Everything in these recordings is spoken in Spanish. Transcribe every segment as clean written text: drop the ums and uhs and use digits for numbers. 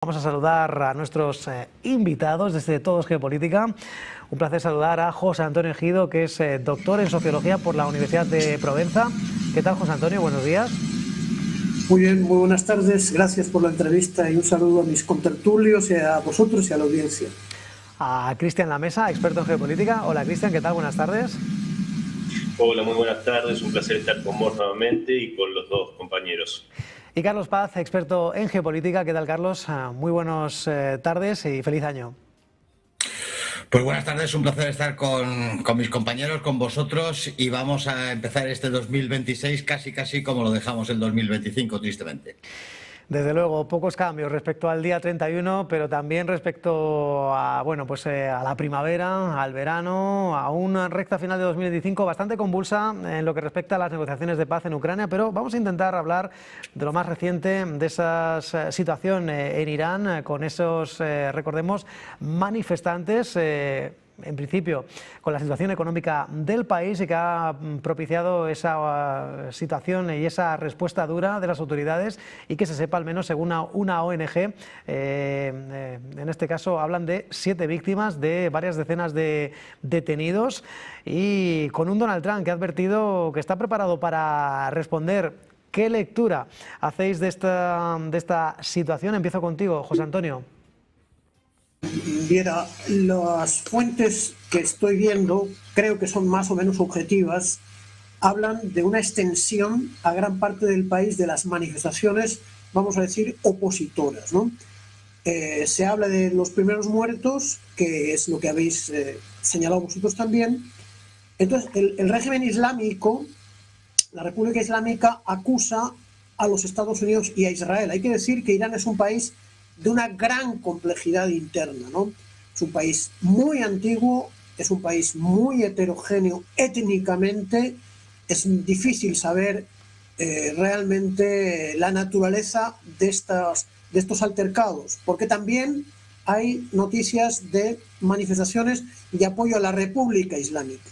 Vamos a saludar a nuestros invitados desde Todos Geopolítica. Un placer saludar a José Antonio Ejido, que es doctor en Sociología por la Universidad de Provenza. ¿Qué tal, José Antonio? Buenos días. Muy bien, muy buenas tardes. Gracias por la entrevista y un saludo a mis contertulios y a vosotros y a la audiencia. A Cristian Lamesa, experto en geopolítica. Hola, Cristian, ¿qué tal? Buenas tardes. Hola, muy buenas tardes. Un placer estar con vos nuevamente y con los dos compañeros. Y Carlos Paz, experto en geopolítica. ¿Qué tal, Carlos? Muy buenas tardes y feliz año. Pues buenas tardes, un placer estar con mis compañeros, con vosotros, y vamos a empezar este 2026 casi como lo dejamos el 2025, tristemente. Desde luego, pocos cambios respecto al día 31, pero también respecto a, a la primavera, al verano, a una recta final de 2025 bastante convulsa en lo que respecta a las negociaciones de paz en Ucrania, pero vamos a intentar hablar de lo más reciente, de esa situación en Irán, con esos, recordemos, manifestantes, en principio, con la situación económica del país y que ha propiciado esa situación y esa respuesta dura de las autoridades, y que se sepa, al menos según una ONG, en este caso hablan de 7 víctimas, de varias decenas de detenidos, y con un Donald Trump que ha advertido que está preparado para responder. ¿Qué lectura hacéis de esta situación? Empiezo contigo, José Antonio. Viera, las fuentes que estoy viendo, creo que son más o menos objetivas, hablan de una extensión a gran parte del país de las manifestaciones, vamos a decir, opositoras, ¿no? Se habla de los primeros muertos, que es lo que habéis señalado vosotros también. Entonces, el régimen islámico, la República Islámica, acusa a los Estados Unidos y a Israel. Hay que decir que Irán es un país de una gran complejidad interna, ¿no? Es un país muy antiguo, es un país muy heterogéneo étnicamente, es difícil saber realmente la naturaleza de estos altercados, porque también hay noticias de manifestaciones de apoyo a la República Islámica.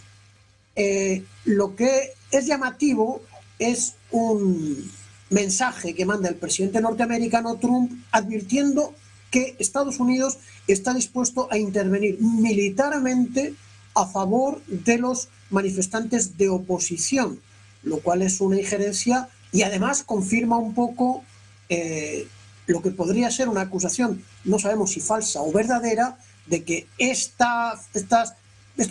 Lo que es llamativo es un mensaje que manda el presidente norteamericano Trump advirtiendo que Estados Unidos está dispuesto a intervenir militarmente a favor de los manifestantes de oposición, lo cual es una injerencia y además confirma un poco lo que podría ser una acusación, no sabemos si falsa o verdadera, de que estos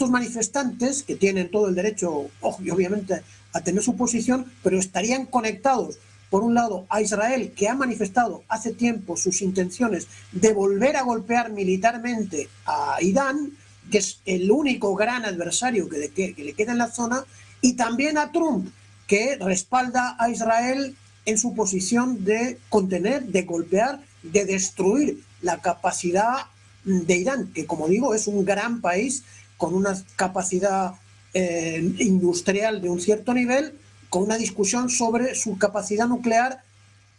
manifestantes, que tienen todo el derecho, obviamente, a tener su posición, pero estarían conectados, por un lado, a Israel, que ha manifestado hace tiempo sus intenciones de volver a golpear militarmente a Irán, que es el único gran adversario que le queda en la zona, y también a Trump, que respalda a Israel en su posición de contener, de golpear, de destruir la capacidad de Irán, que, como digo, es un gran país con una capacidad industrial de un cierto nivel, con una discusión sobre su capacidad nuclear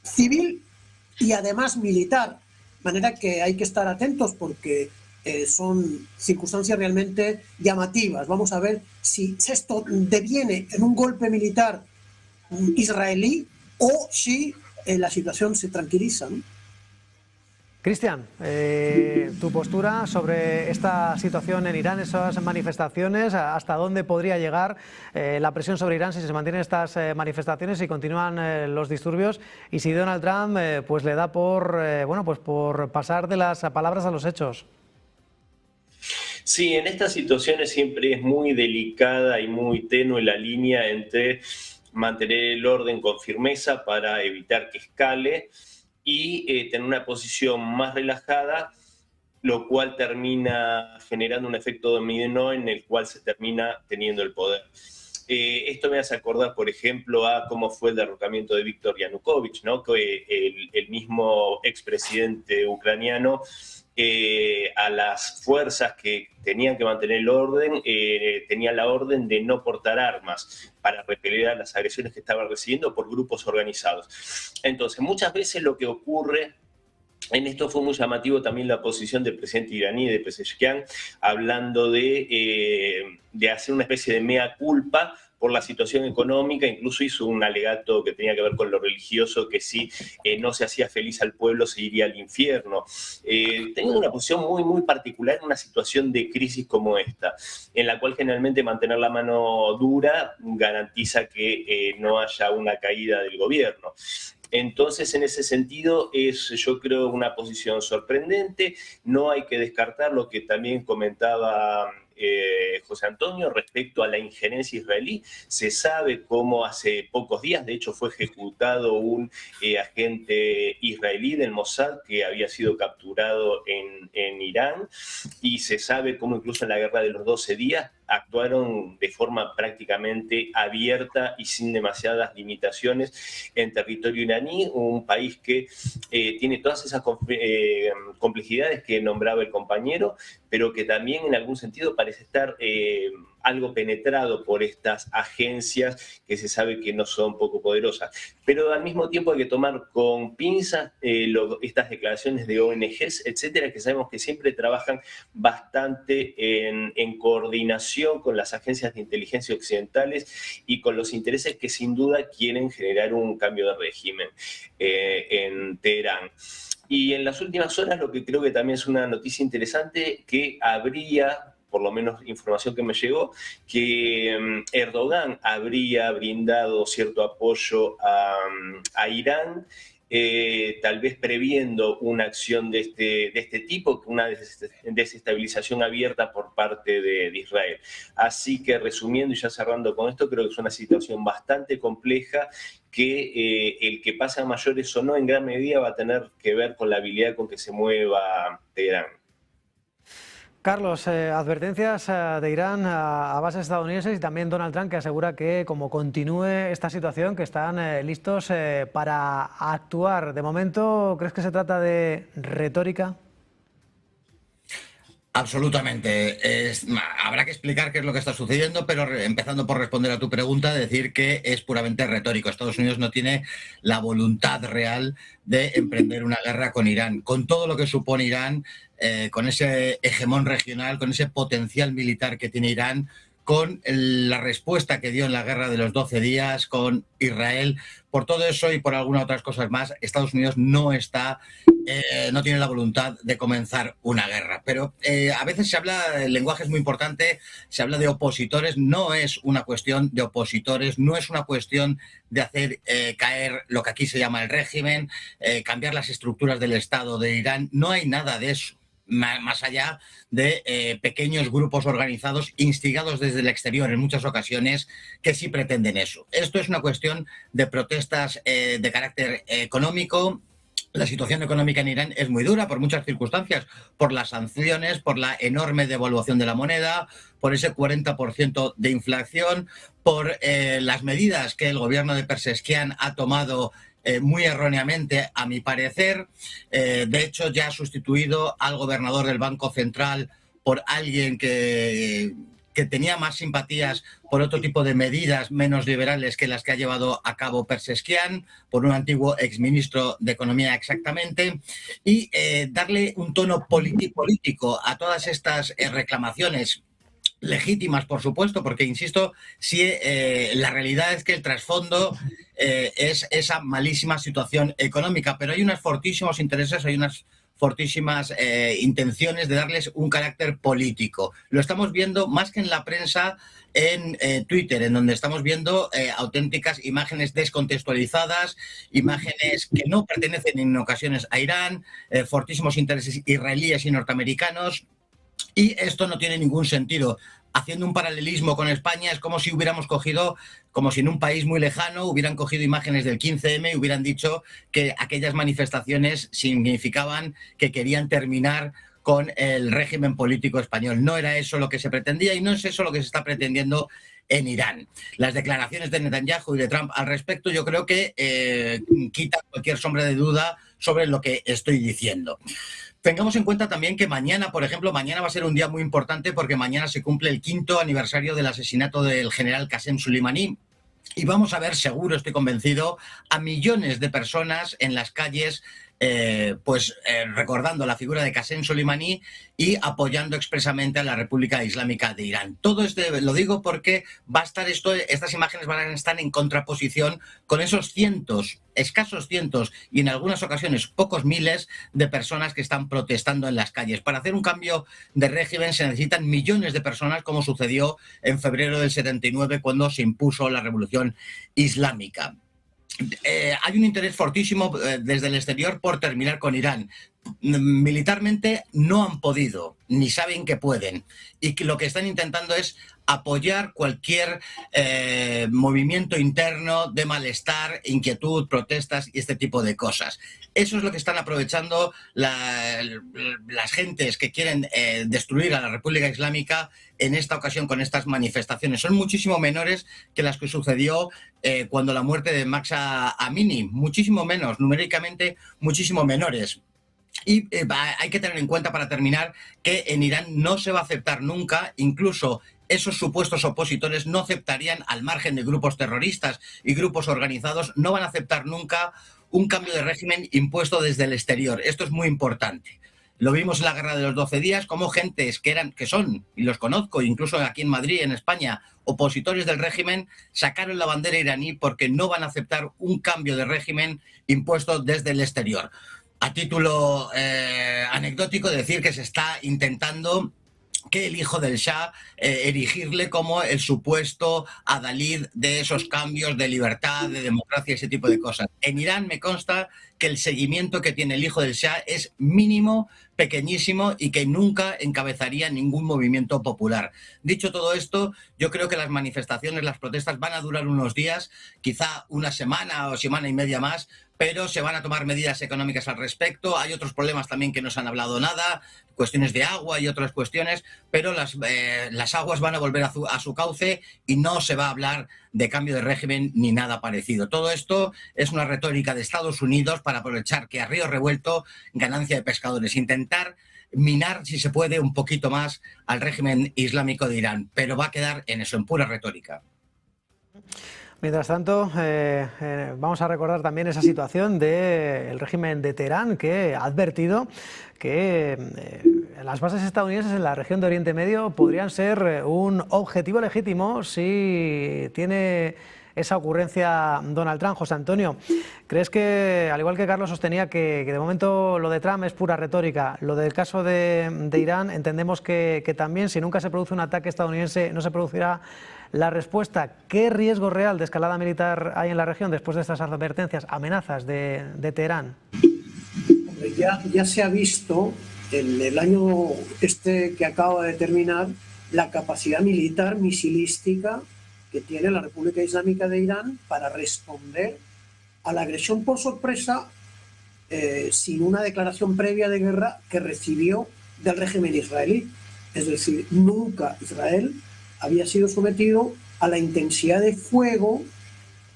civil y además militar. De manera que hay que estar atentos porque son circunstancias realmente llamativas. Vamos a ver si esto deviene en un golpe militar israelí o si la situación se tranquiliza, ¿no? Cristian, tu postura sobre esta situación en Irán, esas manifestaciones, ¿hasta dónde podría llegar la presión sobre Irán si se mantienen estas manifestaciones y continúan los disturbios, y si Donald Trump pues le da por pasar de las palabras a los hechos? Sí, en estas situaciones siempre es muy delicada y muy tenue la línea entre mantener el orden con firmeza para evitar que escale y tener una posición más relajada, lo cual termina generando un efecto dominó en el cual se termina teniendo el poder. Esto me hace acordar, por ejemplo, a cómo fue el derrocamiento de Víktor Yanukovych, ¿no? Que el mismo expresidente ucraniano, a las fuerzas que tenían que mantener el orden, tenía la orden de no portar armas para repeler a las agresiones que estaban recibiendo por grupos organizados. Entonces, muchas veces lo que ocurre en esto fue muy llamativo también la posición del presidente iraní, de Pezeshkian, hablando de hacer una especie de mea culpa por la situación económica, incluso hizo un alegato que tenía que ver con lo religioso, que si no se hacía feliz al pueblo se iría al infierno. Teniendo una posición muy, muy particular en una situación de crisis como esta, en la cual generalmente mantener la mano dura garantiza que no haya una caída del gobierno. Entonces, en ese sentido, es, yo creo, una posición sorprendente. No hay que descartar lo que también comentaba José Antonio respecto a la injerencia israelí. Se sabe cómo hace pocos días, de hecho, fue ejecutado un agente israelí del Mossad que había sido capturado en Irán, y se sabe cómo incluso en la guerra de los 12 días actuaron de forma prácticamente abierta y sin demasiadas limitaciones en territorio iraní, un país que tiene todas esas complejidades que nombraba el compañero, pero que también en algún sentido parece estar algo penetrado por estas agencias que se sabe que no son poco poderosas. Pero al mismo tiempo hay que tomar con pinzas estas declaraciones de ONGs, etcétera, que sabemos que siempre trabajan bastante en coordinación con las agencias de inteligencia occidentales y con los intereses que sin duda quieren generar un cambio de régimen en Teherán. Y en las últimas horas lo que creo que también es una noticia interesante, que habría, por lo menos información que me llegó, que Erdogan habría brindado cierto apoyo a Irán, tal vez previendo una acción de este tipo, una desestabilización abierta por parte de Israel. Así que resumiendo y ya cerrando con esto, creo que es una situación bastante compleja, que el que pase a mayores o no en gran medida va a tener que ver con la habilidad con que se mueva Teherán. Carlos, advertencias de Irán a bases estadounidenses y también Donald Trump, que asegura que como continúe esta situación, que están listos para actuar. De momento, ¿crees que se trata de retórica? Absolutamente. Habrá que explicar qué es lo que está sucediendo, pero empezando por responder a tu pregunta, decir que es puramente retórico. Estados Unidos no tiene la voluntad real de emprender una guerra con Irán, con todo lo que supone Irán, con ese hegemón regional, con ese potencial militar que tiene Irán, con la respuesta que dio en la guerra de los 12 días con Israel. Por todo eso y por algunas otras cosas más, Estados Unidos no tiene la voluntad de comenzar una guerra. Pero a veces se habla, el lenguaje es muy importante, se habla de opositores. No es una cuestión de opositores, no es una cuestión de hacer caer lo que aquí se llama el régimen, cambiar las estructuras del Estado de Irán. No hay nada de eso, más allá de pequeños grupos organizados instigados desde el exterior en muchas ocasiones, que sí pretenden eso. Esto es una cuestión de protestas de carácter económico. La situación económica en Irán es muy dura por muchas circunstancias, por las sanciones, por la enorme devaluación de la moneda, por ese 40% de inflación, por las medidas que el gobierno de Pezeshkian ha tomado muy erróneamente, a mi parecer. De hecho, ya ha sustituido al gobernador del Banco Central por alguien que tenía más simpatías por otro tipo de medidas menos liberales que las que ha llevado a cabo Pezeshkian, por un antiguo exministro de Economía exactamente, y darle un tono político a todas estas reclamaciones legítimas, por supuesto, porque, insisto, si la realidad es que el trasfondo es esa malísima situación económica, pero hay unos fortísimos intereses, hay unas fortísimas intenciones de darles un carácter político. Lo estamos viendo más que en la prensa, en Twitter, en donde estamos viendo auténticas imágenes descontextualizadas, imágenes que no pertenecen en ocasiones a Irán, fortísimos intereses israelíes y norteamericanos. Y esto no tiene ningún sentido. Haciendo un paralelismo con España, es como si hubiéramos cogido, como si en un país muy lejano hubieran cogido imágenes del 15M y hubieran dicho que aquellas manifestaciones significaban que querían terminar con el régimen político español. No era eso lo que se pretendía y no es eso lo que se está pretendiendo en Irán. Las declaraciones de Netanyahu y de Trump al respecto, yo creo que quitan cualquier sombra de duda sobre lo que estoy diciendo. Tengamos en cuenta también que mañana, por ejemplo, mañana va a ser un día muy importante, porque mañana se cumple el 5º aniversario del asesinato del general Qasem Soleimani. Y vamos a ver, seguro, estoy convencido, a millones de personas en las calles recordando la figura de Qasem Soleimani y apoyando expresamente a la República Islámica de Irán. Todo esto lo digo porque va a estar estas imágenes van a estar en contraposición con esos cientos, escasos cientos y en algunas ocasiones pocos miles de personas que están protestando en las calles. Para hacer un cambio de régimen se necesitan millones de personas, como sucedió en febrero del 79 cuando se impuso la Revolución Islámica. Hay un interés fortísimo desde el exterior por terminar con Irán. Militarmente no han podido, ni saben que pueden. Y que lo que están intentando es apoyar cualquier movimiento interno de malestar, inquietud, protestas y este tipo de cosas. Eso es lo que están aprovechando las gentes que quieren destruir a la República Islámica en esta ocasión con estas manifestaciones. Son muchísimo menores que las que sucedió cuando la muerte de Mahsa Amini, muchísimo menos, numéricamente muchísimo menores. Y hay que tener en cuenta, para terminar, que en Irán no se va a aceptar nunca, incluso esos supuestos opositores no aceptarían, al margen de grupos terroristas y grupos organizados, no van a aceptar nunca un cambio de régimen impuesto desde el exterior. Esto es muy importante. Lo vimos en la Guerra de los 12 días, como gentes que son, y los conozco, incluso aquí en Madrid, en España, opositores del régimen, sacaron la bandera iraní porque no van a aceptar un cambio de régimen impuesto desde el exterior. A título anecdótico, decir que se está intentando que el hijo del Shah erigirle como el supuesto adalid de esos cambios de libertad, de democracia, ese tipo de cosas. En Irán me consta que el seguimiento que tiene el hijo del Shah es mínimo, pequeñísimo, y que nunca encabezaría ningún movimiento popular. Dicho todo esto, yo creo que las manifestaciones, las protestas van a durar unos días, quizá una semana o semana y media más, pero se van a tomar medidas económicas al respecto. Hay otros problemas también que no se han hablado nada, cuestiones de agua y otras cuestiones, pero las aguas van a volver a su cauce y no se va a hablar de cambio de régimen ni nada parecido. Todo esto es una retórica de Estados Unidos para aprovechar que a río revuelto, ganancia de pescadores, intentar minar, si se puede, un poquito más al régimen islámico de Irán, pero va a quedar en eso, en pura retórica. Mientras tanto, vamos a recordar también esa situación del régimen de Teherán, que ha advertido que las bases estadounidenses en la región de Oriente Medio podrían ser un objetivo legítimo si tiene esa ocurrencia Donald Trump. José Antonio, ¿crees que, al igual que Carlos sostenía, que de momento lo de Trump es pura retórica, lo del caso de Irán, entendemos que también, si nunca se produce un ataque estadounidense, no se producirá la respuesta? ¿Qué riesgo real de escalada militar hay en la región después de estas advertencias, amenazas de Teherán? Ya se ha visto en el año que acaba de terminar la capacidad militar misilística que tiene la República Islámica de Irán para responder a la agresión por sorpresa sin una declaración previa de guerra que recibió del régimen israelí. Es decir, nunca Israel había sido sometido a la intensidad de fuego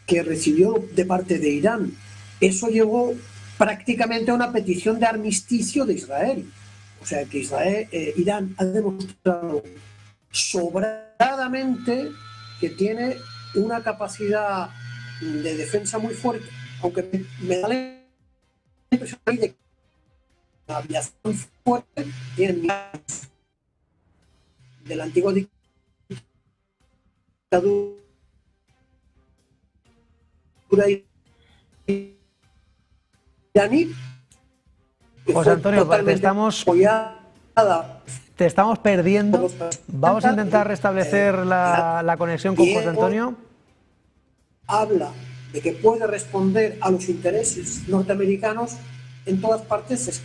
que recibió de parte de Irán. Eso llevó prácticamente a una petición de armisticio de Israel. O sea que Irán ha demostrado sobradamente que tiene una capacidad de defensa muy fuerte, aunque me da la impresión de que la aviación fuerte tiene de la antigua dictadura iraní. José Antonio, te estamos perdiendo. Vamos a intentar restablecer la conexión con José Antonio. Habla de que puede responder a los intereses norteamericanos en todas partes,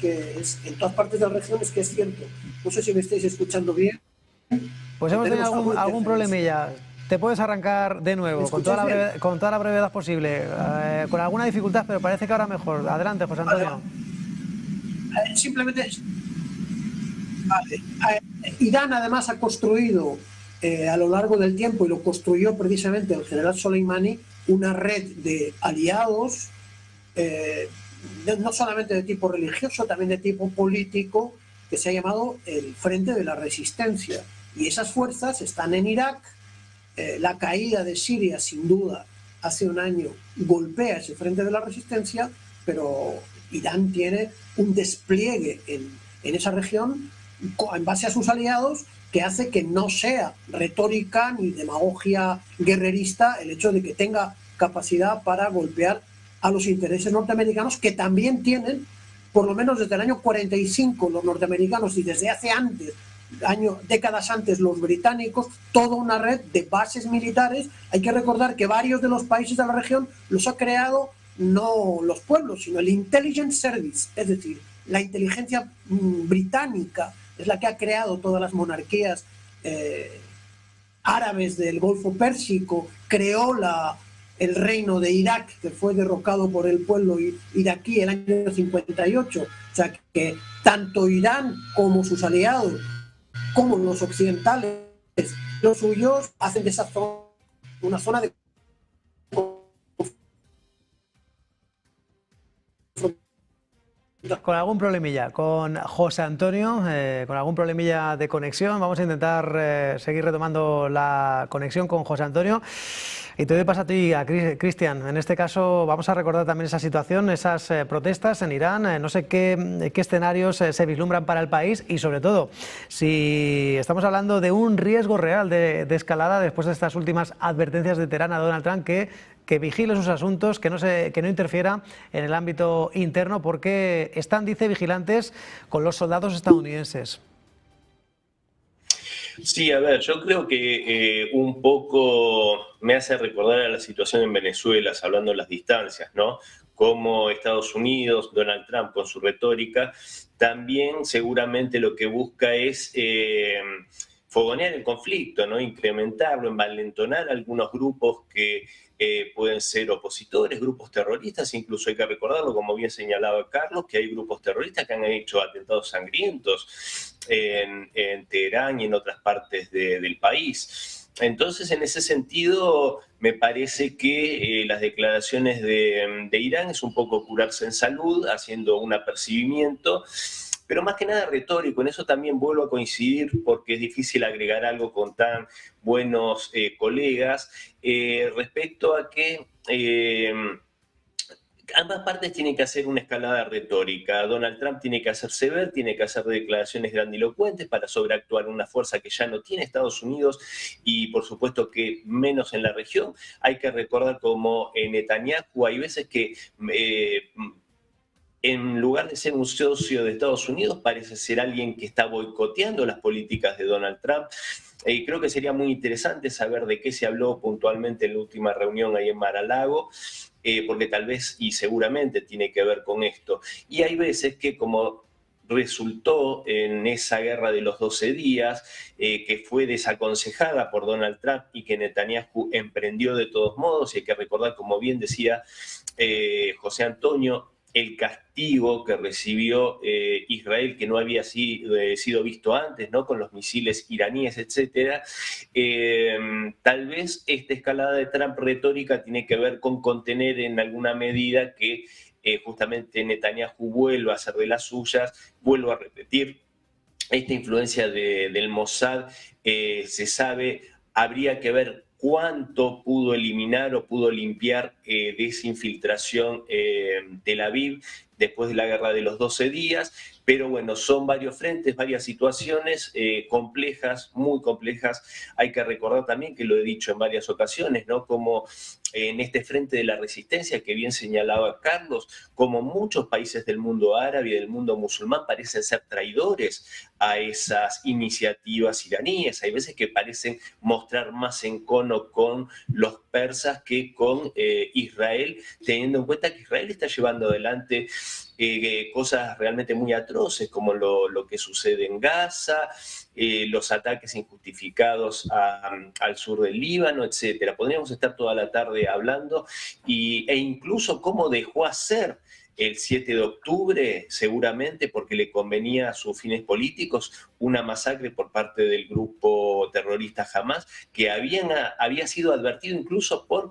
en todas partes de la región, es que es cierto. No sé si me estáis escuchando bien. Pues hemos tenido algún problemilla. Te puedes arrancar de nuevo, con toda la brevedad posible, con alguna dificultad, pero parece que ahora mejor. Adelante, José Antonio. Simplemente, Irán además ha construido a lo largo del tiempo, y lo construyó precisamente el general Soleimani, una red de aliados, no solamente de tipo religioso, también de tipo político, que se ha llamado el Frente de la Resistencia. Y esas fuerzas están en Irak. La caída de Siria, sin duda, hace un año golpea ese Frente de la Resistencia, pero Irán tiene un despliegue en esa región en base a sus aliados que hace que no sea retórica ni demagogia guerrerista el hecho de que tenga capacidad para golpear a los intereses norteamericanos, que también tienen, por lo menos desde el año 45 los norteamericanos y desde hace antes, décadas antes los británicos, toda una red de bases militares. Hay que recordar que varios de los países de la región los ha creado no los pueblos, sino el Intelligence Service, es decir, la inteligencia británica es la que ha creado todas las monarquías árabes del Golfo Pérsico, creó el reino de Irak, que fue derrocado por el pueblo iraquí en el año 58. O sea que tanto Irán como sus aliados, como los occidentales, los suyos, hacen de esa zona una zona de con algún problemilla, con José Antonio, con algún problemilla de conexión. Vamos a intentar seguir retomando la conexión con José Antonio. Y te doy paso a ti, a Cristian. En este caso vamos a recordar también esa situación, esas protestas en Irán. No sé qué escenarios se vislumbran para el país y, sobre todo, si estamos hablando de un riesgo real de escalada después de estas últimas advertencias de Teherán a Donald Trump que vigile sus asuntos, que no interfiera en el ámbito interno, porque están, dice, vigilantes con los soldados estadounidenses. Sí, a ver, yo creo que un poco me hace recordar a la situación en Venezuela, hablando de las distancias, ¿no? Como Estados Unidos, Donald Trump con su retórica, también seguramente lo que busca es fogonear el conflicto, ¿no? Incrementarlo, envalentonar algunos grupos que pueden ser opositores, grupos terroristas. Incluso hay que recordarlo, como bien señalaba Carlos, que hay grupos terroristas que han hecho atentados sangrientos en Teherán y en otras partes del país. Entonces, en ese sentido, me parece que las declaraciones de Irán es un poco curarse en salud, haciendo un apercibimiento, pero más que nada retórico. En eso también vuelvo a coincidir, porque es difícil agregar algo con tan buenos colegas, respecto a que ambas partes tienen que hacer una escalada retórica. Donald Trump tiene que hacerse ver, tiene que hacer declaraciones grandilocuentes para sobreactuar una fuerza que ya no tiene Estados Unidos y, por supuesto, que menos en la región. Hay que recordar como Netanyahu, hay veces que en lugar de ser un socio de Estados Unidos, parece ser alguien que está boicoteando las políticas de Donald Trump. Creo que sería muy interesante saber de qué se habló puntualmente en la última reunión ahí en Mar-a-Lago, porque tal vez y seguramente tiene que ver con esto. Y hay veces que, como resultó en esa guerra de los 12 días, que fue desaconsejada por Donald Trump y que Netanyahu emprendió de todos modos, y hay que recordar, como bien decía José Antonio, el castigo que recibió Israel, que no había sido visto antes, ¿no? Con los misiles iraníes, etc. Tal vez esta escalada de Trump retórica tiene que ver con contener en alguna medida que justamente Netanyahu vuelva a hacer de las suyas. Vuelvo a repetir, esta influencia del Mossad, se sabe, habría que ver cuánto pudo eliminar o pudo limpiar de esa infiltración Tel Aviv después de la guerra de los 12 días. Pero bueno, son varios frentes, varias situaciones complejas, muy complejas. Hay que recordar también, que lo he dicho en varias ocasiones, ¿no? Como en este frente de la resistencia que bien señalaba Carlos, como muchos países del mundo árabe y del mundo musulmán parecen ser traidores a esas iniciativas iraníes. Hay veces que parecen mostrar más encono con los persas que con Israel, teniendo en cuenta que Israel está llevando adelante cosas realmente muy atroces, como lo que sucede en Gaza, los ataques injustificados al sur del Líbano, etc. Podríamos estar toda la tarde hablando, e incluso cómo dejó hacer el 7 de octubre, seguramente porque le convenía a sus fines políticos, una masacre por parte del grupo terrorista Hamas, que había sido advertido incluso por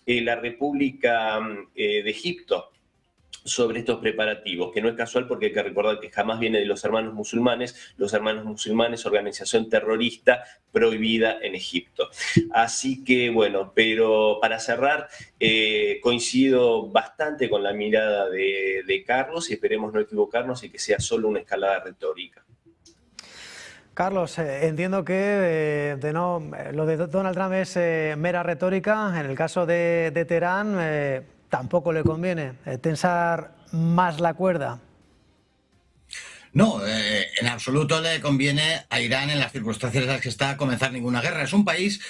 la República de Egipto. sobre estos preparativos, que no es casual porque hay que recordar que jamás viene de los Hermanos Musulmanes, organización terrorista prohibida en Egipto. Así que, bueno, pero para cerrar, coincido bastante con la mirada de Carlos y esperemos no equivocarnos y que sea solo una escalada retórica. Carlos, entiendo que lo de Donald Trump es mera retórica. En el caso de Teherán, tampoco le conviene tensar más la cuerda. No, en absoluto le conviene a Irán, en las circunstancias en las que está, comenzar ninguna guerra. Es un país,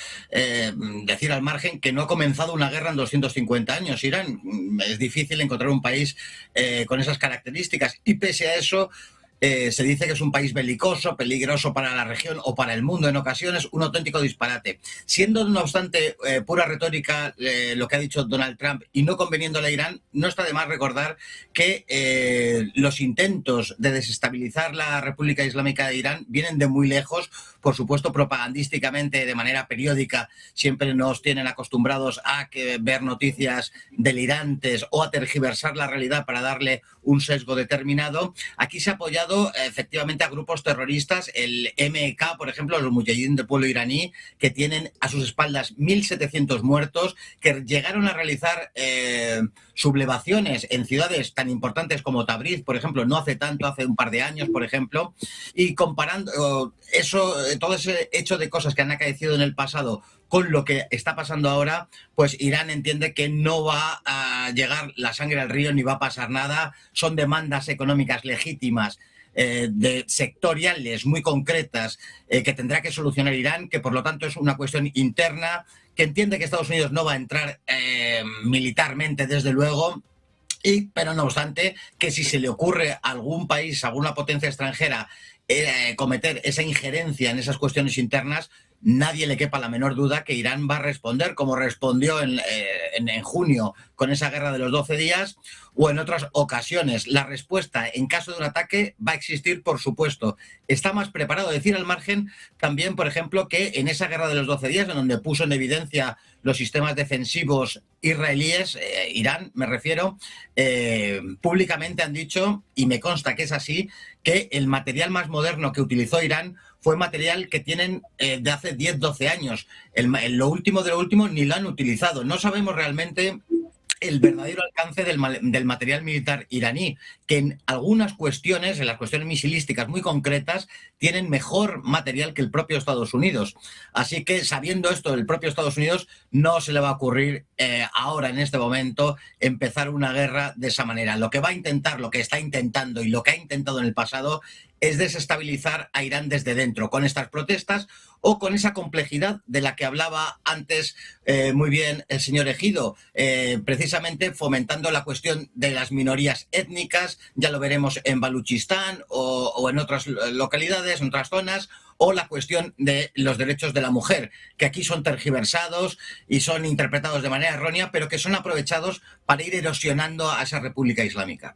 decir al margen, que no ha comenzado una guerra en 250 años. Irán, es difícil encontrar un país con esas características, y pese a eso se dice que es un país belicoso, peligroso para la región o para el mundo en ocasiones, un auténtico disparate. Siendo, no obstante, pura retórica lo que ha dicho Donald Trump y no conveniéndole a Irán, no está de más recordar que los intentos de desestabilizar la República Islámica de Irán vienen de muy lejos. Por supuesto, propagandísticamente, de manera periódica, siempre nos tienen acostumbrados a ver noticias delirantes o a tergiversar la realidad para darle un sesgo determinado. Aquí se ha apoyado efectivamente a grupos terroristas, el MK, por ejemplo, los mujahidín del pueblo iraní, que tienen a sus espaldas 1.700 muertos, que llegaron a realizar sublevaciones en ciudades tan importantes como Tabriz, por ejemplo, no hace tanto, hace un par de años, por ejemplo, y comparando eso, todo ese hecho de cosas que han acaecido en el pasado con lo que está pasando ahora, pues Irán entiende que no va a llegar la sangre al río ni va a pasar nada. Son demandas económicas legítimas, de sectoriales muy concretas, que tendrá que solucionar Irán, que por lo tanto es una cuestión interna, que entiende que Estados Unidos no va a entrar militarmente, desde luego, pero no obstante, que si se le ocurre a algún país, a alguna potencia extranjera, cometer esa injerencia en esas cuestiones internas, nadie le quepa la menor duda que Irán va a responder, como respondió en junio con esa guerra de los 12 días, o en otras ocasiones. La respuesta en caso de un ataque va a existir, por supuesto. Está más preparado. Decir al margen también, por ejemplo, que en esa guerra de los 12 días, en donde puso en evidencia los sistemas defensivos israelíes, Irán me refiero, públicamente han dicho, y me consta que es así, que el material más moderno que utilizó Irán fue material que tienen de hace 10, 12 años. Lo último de lo último ni lo han utilizado. No sabemos realmente el verdadero alcance del material militar iraní, que en algunas cuestiones, en las cuestiones misilísticas muy concretas, tienen mejor material que el propio Estados Unidos. Así que, sabiendo esto, el propio Estados Unidos no se le va a ocurrir ahora, en este momento, empezar una guerra de esa manera. Lo que va a intentar, lo que está intentando y lo que ha intentado en el pasado es desestabilizar a Irán desde dentro, con estas protestas o con esa complejidad de la que hablaba antes muy bien el señor Ejido, precisamente fomentando la cuestión de las minorías étnicas. Ya lo veremos en Baluchistán o en otras localidades, en otras zonas, o la cuestión de los derechos de la mujer, que aquí son tergiversados y son interpretados de manera errónea, pero que son aprovechados para ir erosionando a esa República Islámica.